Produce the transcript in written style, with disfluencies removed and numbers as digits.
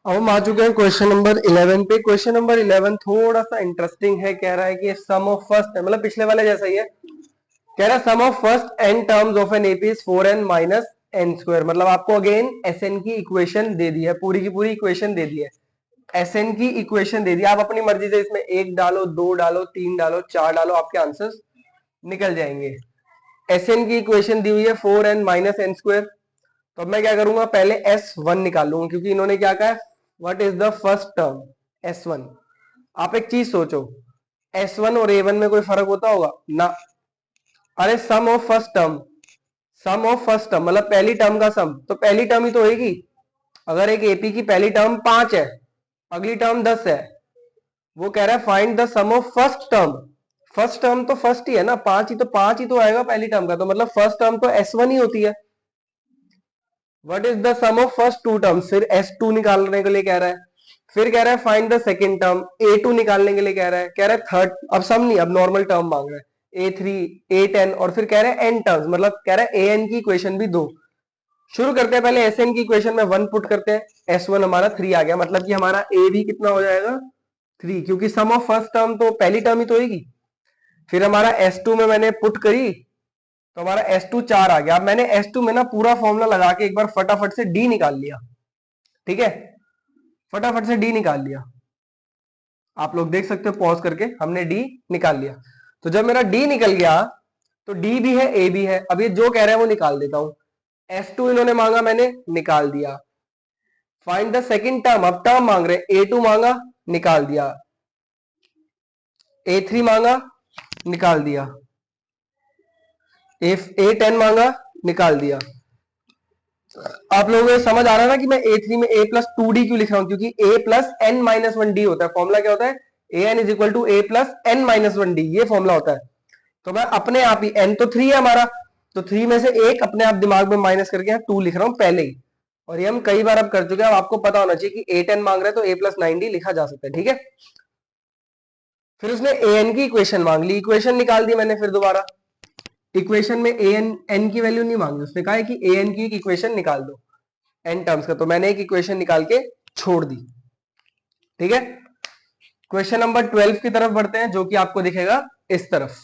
अब हम आ चुके हैं क्वेश्चन नंबर 11 पे। क्वेश्चन नंबर 11 थोड़ा सा इंटरेस्टिंग है। कह रहा है कि सम ऑफ फर्स्ट, मतलब पिछले वाले जैसा ही है। कह रहा है sum of first n terms of n AP is 4n minus n square. मतलब आपको अगेन एसएन की इक्वेशन दे दी है, पूरी की पूरी इक्वेशन दे दी है। एसएन की इक्वेशन दे दी, आप अपनी मर्जी से इसमें एक डालो, दो डालो, तीन डालो, चार डालो, आपके आंसर्स निकल जाएंगे। एसएन की इक्वेशन दी हुई है 4n माइनस एन स्क्वायर। तो अब मैं क्या करूंगा, पहले S1 निकाल लूंगा, क्योंकि इन्होंने क्या कहा है, what is the first term S1। आप एक चीज सोचो, S1 और A1 में कोई फर्क होता होगा ना। अरे sum of first term, sum of first term मतलब पहली टर्म का सम, तो पहली टर्म ही तो होगी। अगर एक एपी की पहली टर्म 5 है, अगली टर्म 10 है, वो कह रहा है find the sum of first term. First term तो फर्स्ट ही है ना, 5 ही तो आएगा पहली टर्म का, तो मतलब फर्स्ट टर्म तो S1 ही होती है। What is the sum of first two terms, फिर S2 निकालने के लिए कह रहा है। फिर कह रहा है find the second term, A2 निकालने के लिए कह रहा है। कह रहा है थर्ड, अब सम नहीं, अब नॉर्मल टर्म मांग रहा है, A3, A10, और फिर कह रहा है n टर्म्स, मतलब कह रहा है an की इक्वेशन भी दो। शुरू करते हैं पहले Sn की इक्वेशन में 1 पुट करते हैं, S1 हमारा 3 आ गया, मतलब कि हमारा A भी कितना हो जाएगा 3, क्योंकि सम ऑफ फर्स्ट टर्म तो पहली टर्म ही तो होगी। फिर हमारा S2 में मैंने पुट करी, तो हमारा S2 4 आ गया। अब मैंने S2 में ना पूरा फॉर्मूला लगा के एक बार फटाफट से D निकाल लिया। ठीक है, फटाफट से D निकाल लिया। आप लोग देख सकते हो पॉज करके, हमने D निकाल लिया। तो जब मेरा D निकल गया, तो D भी है A भी है। अब ये जो कह रहे हैं वो निकाल देता हूं। S2 इन्होंने मांगा, मैंने निकाल दिया। फाइंड द सेकंड टर्म, अब टर्म मांग रहे, A2 मांगा, निकाल दिया। A3 मांगा, निकाल दिया। A10 मांगा, निकाल दिया। आप लोगों को समझ आ रहा है ना कि मैं A3 में A प्लस 2D क्यों लिख रहा हूं, क्योंकि A plus n minus one d होता है। फॉर्मूला क्या होता है, AN is equal to A plus n minus one d, ये फॉर्मूला होता है। तो मैं अपने आप ही, n तो 3 है हमारा, तो 3 में से एक अपने आप दिमाग में माइनस करके 2 लिख रहा हूं पहले ही। और ये हम कई बार अब कर चुके हैं, अब आपको पता होना चाहिए कि A10 मांग रहे हैं तो A प्लस 9D लिखा जा सकता है। ठीक है, फिर उसने AN की इक्वेशन मांग ली, इक्वेशन निकाल दी मैंने। फिर दोबारा इक्वेशन में एन की वैल्यू नहीं मांगी, उसने कहा है कि AN की एक इक्वेशन निकाल दो n टर्म्स का, तो मैंने एक इक्वेशन निकाल के छोड़ दी। ठीक है, क्वेश्चन नंबर 12 की तरफ बढ़ते हैं, जो कि आपको दिखेगा इस तरफ।